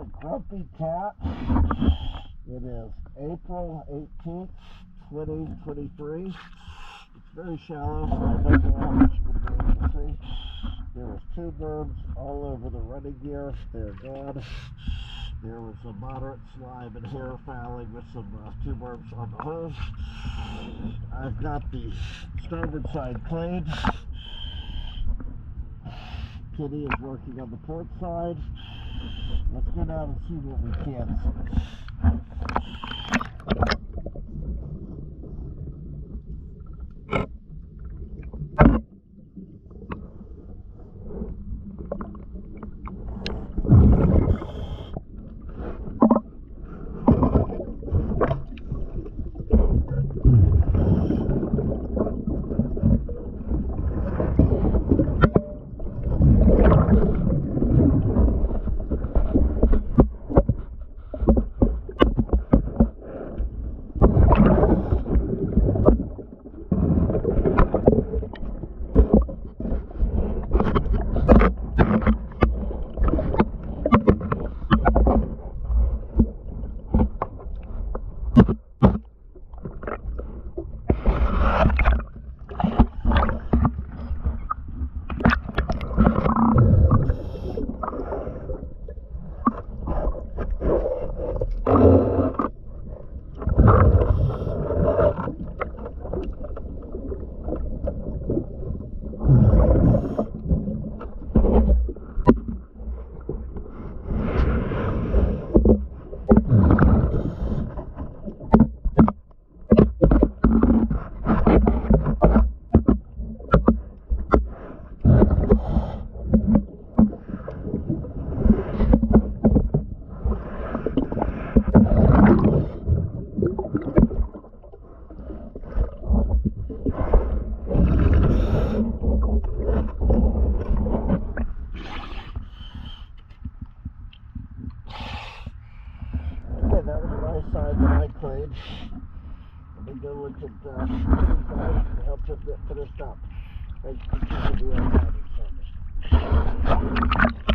of Grumpe Kat. It is April 18th, 2023. It's very shallow, so I don't know how much you're going to be able to see. There was two burbs all over the running gear. They're gone. There was a moderate slime and hair fouling with some two burbs on the hose. I've got the starboard side cleaned. Kitty is working on the port side. Let's go down and see what we can see. That was my side that I cleaned. Let me go look at the side and help it get finished up. Thanks for keeping me on time.